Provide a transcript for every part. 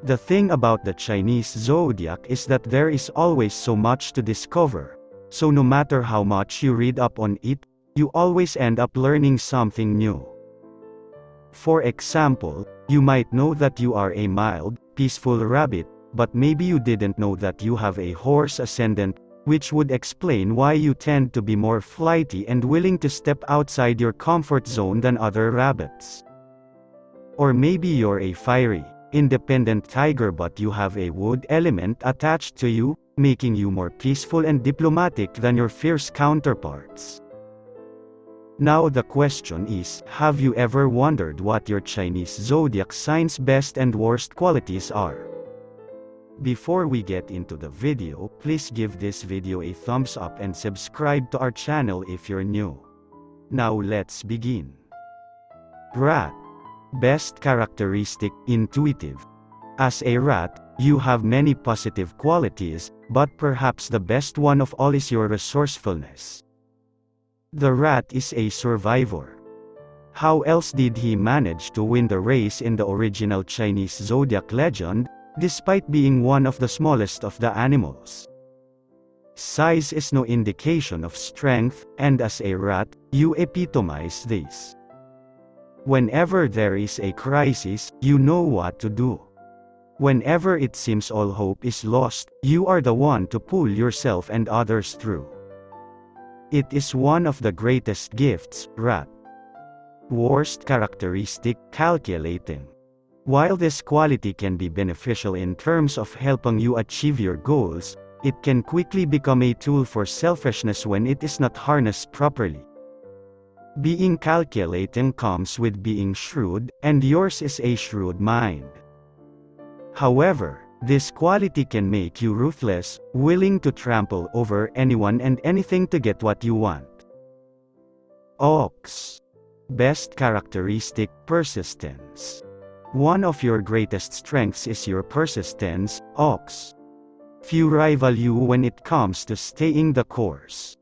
The thing about the Chinese zodiac is that there is always so much to discover, so no matter how much you read up on it, you always end up learning something new. For example, you might know that you are a mild, peaceful rabbit, but maybe you didn't know that you have a horse ascendant, which would explain why you tend to be more flighty and willing to step outside your comfort zone than other rabbits. Or maybe you're a fiery, independent tiger but you have a wood element attached to you, making you more peaceful and diplomatic than your fierce counterparts. Now the question is, have you ever wondered what your Chinese zodiac sign's best and worst qualities are? Before we get into the video, please give this video a thumbs up and subscribe to our channel if you're new. Now let's begin. Rat. Best characteristic, intuitive. As a rat, you have many positive qualities, but perhaps the best one of all is your resourcefulness. The rat is a survivor. How else did he manage to win the race in the original Chinese zodiac legend, despite being one of the smallest of the animals? Size is no indication of strength, and as a rat, you epitomize this. Whenever there is a crisis, you know what to do. Whenever it seems all hope is lost, you are the one to pull yourself and others through. It is one of the greatest gifts, rat. Worst characteristic, calculating. While this quality can be beneficial in terms of helping you achieve your goals, it can quickly become a tool for selfishness when it is not harnessed properly. Being calculating comes with being shrewd, and yours is a shrewd mind. However, this quality can make you ruthless, willing to trample over anyone and anything to get what you want. Ox. Best characteristic, persistence. One of your greatest strengths is your persistence, ox. Few rival you when it comes to staying the course.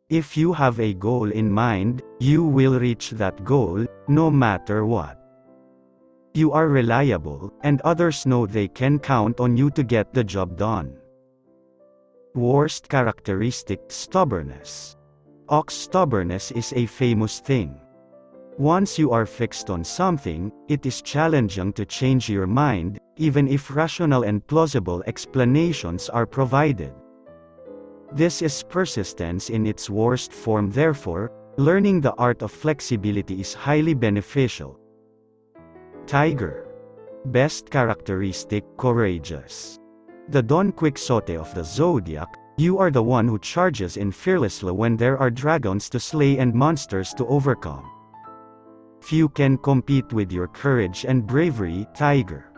If you have a goal in mind, you will reach that goal, no matter what. You are reliable, and others know they can count on you to get the job done. Worst characteristic, stubbornness. Ox stubbornness is a famous thing. Once you are fixed on something, it is challenging to change your mind, even if rational and plausible explanations are provided. This is persistence in its worst form. Therefore, learning the art of flexibility is highly beneficial. Tiger. Best characteristic, courageous. The Don Quixote of the zodiac, you are the one who charges in fearlessly when there are dragons to slay and monsters to overcome. Few can compete with your courage and bravery, tiger.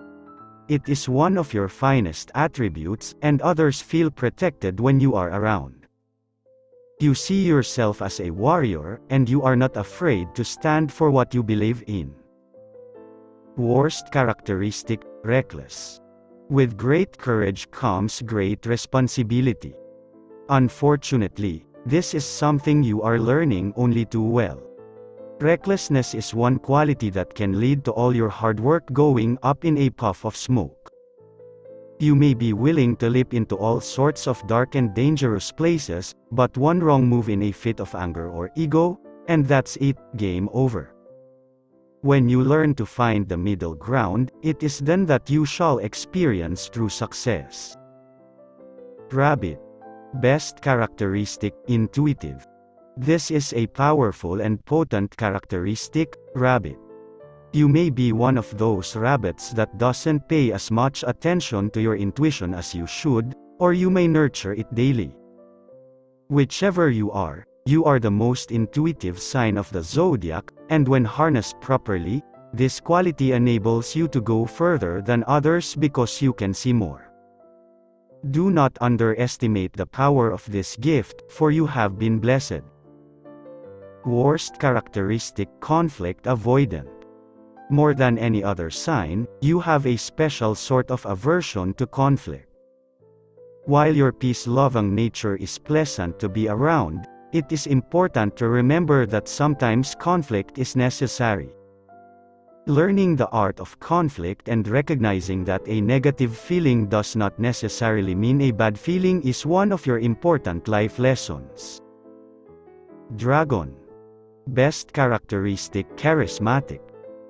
It is one of your finest attributes, and others feel protected when you are around. You see yourself as a warrior, and you are not afraid to stand for what you believe in. Worst characteristic, reckless. With great courage comes great responsibility. Unfortunately, this is something you are learning only too well. Recklessness is one quality that can lead to all your hard work going up in a puff of smoke. You may be willing to leap into all sorts of dark and dangerous places, but one wrong move in a fit of anger or ego, and that's it, game over. When you learn to find the middle ground, it is then that you shall experience true success. Rabbit. Best characteristic, intuitive. This is a powerful and potent characteristic, rabbit. You may be one of those rabbits that doesn't pay as much attention to your intuition as you should, or you may nurture it daily. Whichever you are the most intuitive sign of the zodiac, and when harnessed properly, this quality enables you to go further than others because you can see more. Do not underestimate the power of this gift, for you have been blessed. Worst characteristic, conflict avoidant. More than any other sign, you have a special sort of aversion to conflict. While your peace-loving nature is pleasant to be around, it is important to remember that sometimes conflict is necessary. Learning the art of conflict and recognizing that a negative feeling does not necessarily mean a bad feeling is one of your important life lessons. Dragon. Best characteristic: charismatic.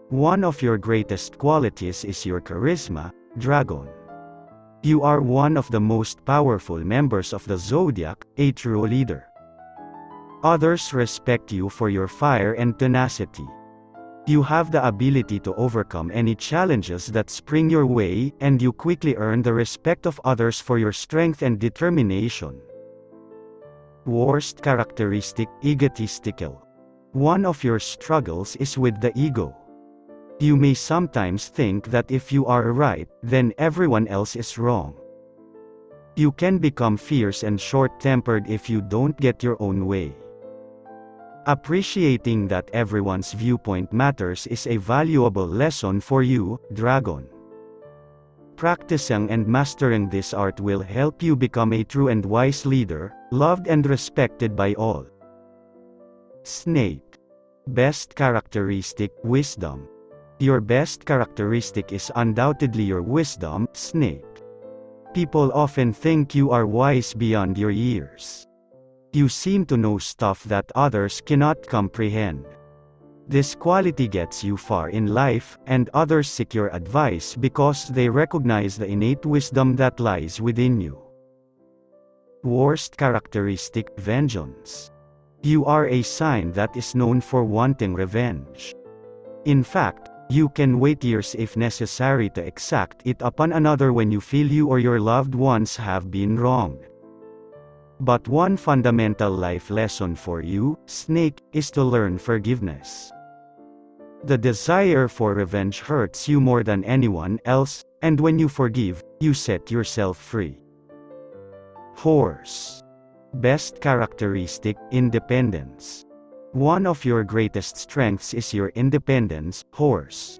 One of your greatest qualities is your charisma, Dragon. You are one of the most powerful members of the Zodiac, a true leader. Others respect you for your fire and tenacity. You have the ability to overcome any challenges that spring your way, and you quickly earn the respect of others for your strength and determination. Worst characteristic: egotistical. One of your struggles is with the ego. You may sometimes think that if you are right, then everyone else is wrong. You can become fierce and short-tempered if you don't get your own way. Appreciating that everyone's viewpoint matters is a valuable lesson for you, Dragon. Practicing and mastering this art will help you become a true and wise leader, loved and respected by all. Snake. Best characteristic: wisdom. Your best characteristic is undoubtedly your wisdom, Snake. People often think you are wise beyond your years. You seem to know stuff that others cannot comprehend. This quality gets you far in life, and others seek your advice because they recognize the innate wisdom that lies within you. Worst characteristic: vengeance. You are a sign that is known for wanting revenge. In fact, you can wait years if necessary to exact it upon another when you feel you or your loved ones have been wronged. But one fundamental life lesson for you, Snake, is to learn forgiveness. The desire for revenge hurts you more than anyone else, and when you forgive, you set yourself free. Horse. Best characteristic: independence. One of your greatest strengths is your independence, Horse.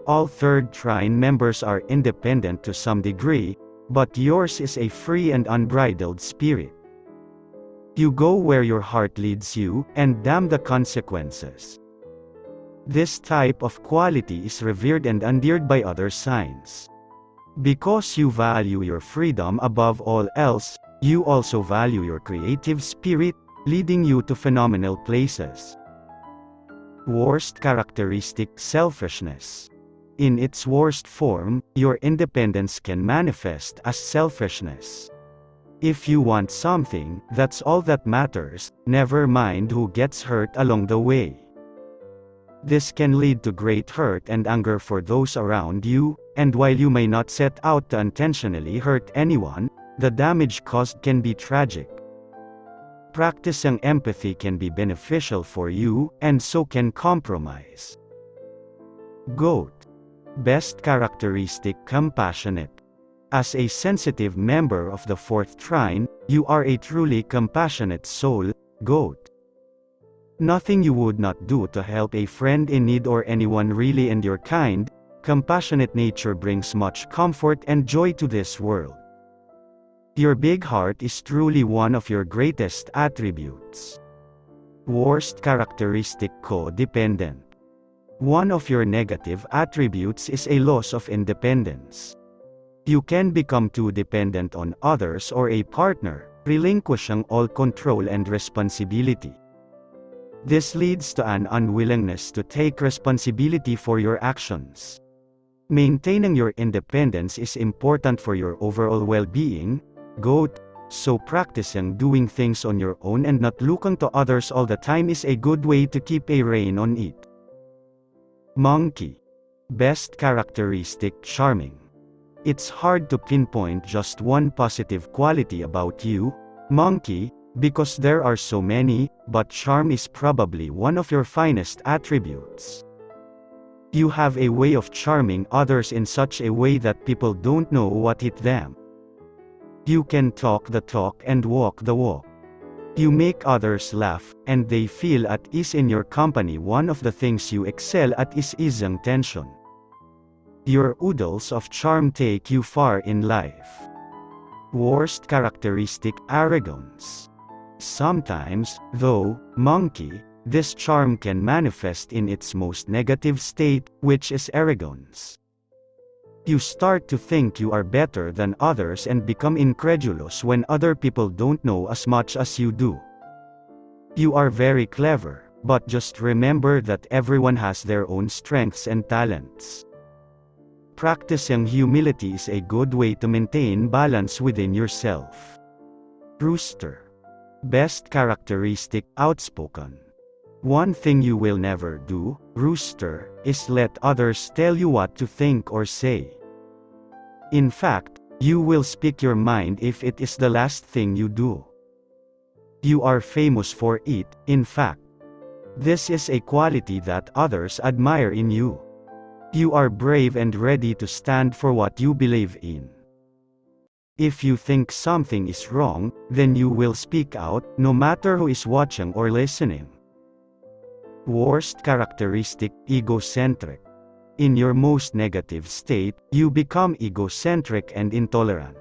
All third trine members are independent to some degree, but yours is a free and unbridled spirit. You go where your heart leads you, and damn the consequences. This type of quality is revered and endeared by other signs. Because you value your freedom above all else, you also value your creative spirit, leading you to phenomenal places. Worst characteristic: selfishness. In its worst form, your independence can manifest as selfishness. If you want something, that's all that matters, never mind who gets hurt along the way. This can lead to great hurt and anger for those around you, and while you may not set out to intentionally hurt anyone, the damage caused can be tragic. Practicing empathy can be beneficial for you, and so can compromise. Goat. Best characteristic: compassionate. As a sensitive member of the fourth trine, you are a truly compassionate soul, Goat. Nothing you would not do to help a friend in need or anyone really in your kind. Compassionate nature brings much comfort and joy to this world. Your big heart is truly one of your greatest attributes. Worst characteristic: codependent. One of your negative attributes is a loss of independence. You can become too dependent on others or a partner, relinquishing all control and responsibility. This leads to an unwillingness to take responsibility for your actions. Maintaining your independence is important for your overall well-being, Goat, so practicing doing things on your own and not looking to others all the time is a good way to keep a rein on it. Monkey. Best characteristic: charming. It's hard to pinpoint just one positive quality about you, Monkey, because there are so many, but charm is probably one of your finest attributes. You have a way of charming others in such a way that people don't know what hit them. You can talk the talk and walk the walk. You make others laugh, and they feel at ease in your company. One of the things you excel at is easing tension. Your oodles of charm take you far in life. Worst characteristic: arrogance. Sometimes, though, Monkey, this charm can manifest in its most negative state, which is arrogance. You start to think you are better than others and become incredulous when other people don't know as much as you do. You are very clever, but just remember that everyone has their own strengths and talents. Practicing humility is a good way to maintain balance within yourself. Rooster. Best characteristic, outspoken. One thing you will never do, Rooster, is let others tell you what to think or say. In fact, you will speak your mind if it is the last thing you do. You are famous for it, in fact. This is a quality that others admire in you. You are brave and ready to stand for what you believe in. If you think something is wrong, then you will speak out, no matter who is watching or listening. Worst characteristic, egocentric. In your most negative state, you become egocentric and intolerant.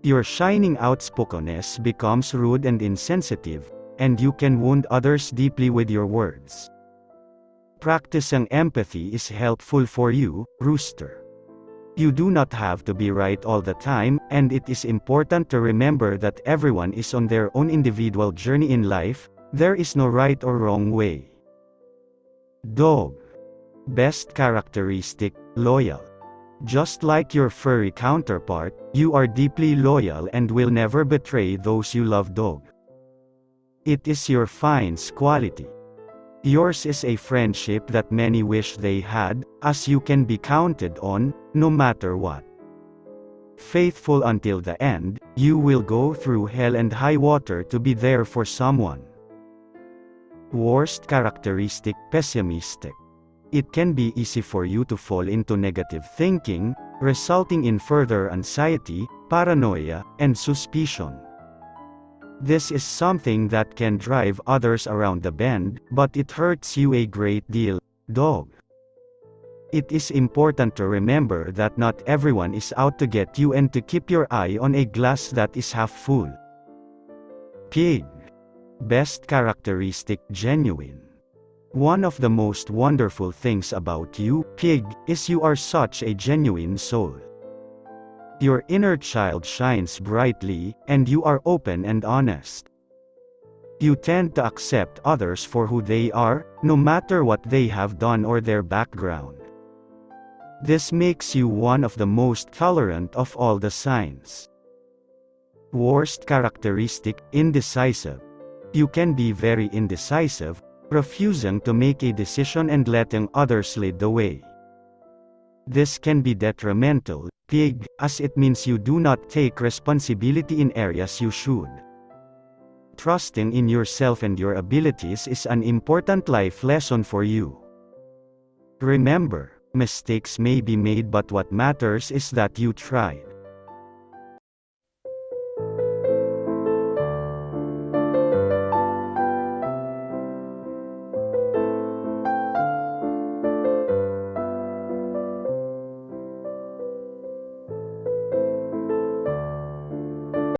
Your shining outspokenness becomes rude and insensitive, and you can wound others deeply with your words. Practicing empathy is helpful for you, Rooster. You do not have to be right all the time, and it is important to remember that everyone is on their own individual journey in life. There is no right or wrong way. Dog. Best characteristic, loyal. Just like your furry counterpart, you are deeply loyal and will never betray those you love. Dog. It is your finest quality. Yours is a friendship that many wish they had, as you can be counted on, no matter what. Faithful until the end, you will go through hell and high water to be there for someone. Worst characteristic, pessimistic. It can be easy for you to fall into negative thinking, resulting in further anxiety, paranoia, and suspicion. This is something that can drive others around the bend, but it hurts you a great deal, dog. It is important to remember that not everyone is out to get you and to keep your eye on a glass that is half full. Pig. Best characteristic, genuine. One of the most wonderful things about you, Pig, is you are such a genuine soul. Your inner child shines brightly, and you are open and honest. You tend to accept others for who they are, no matter what they have done or their background. This makes you one of the most tolerant of all the signs. Worst characteristic, indecisive. You can be very indecisive, refusing to make a decision and letting others lead the way. This can be detrimental, Pig, as it means you do not take responsibility in areas you should. Trusting in yourself and your abilities is an important life lesson for you. Remember, mistakes may be made, but what matters is that you tried.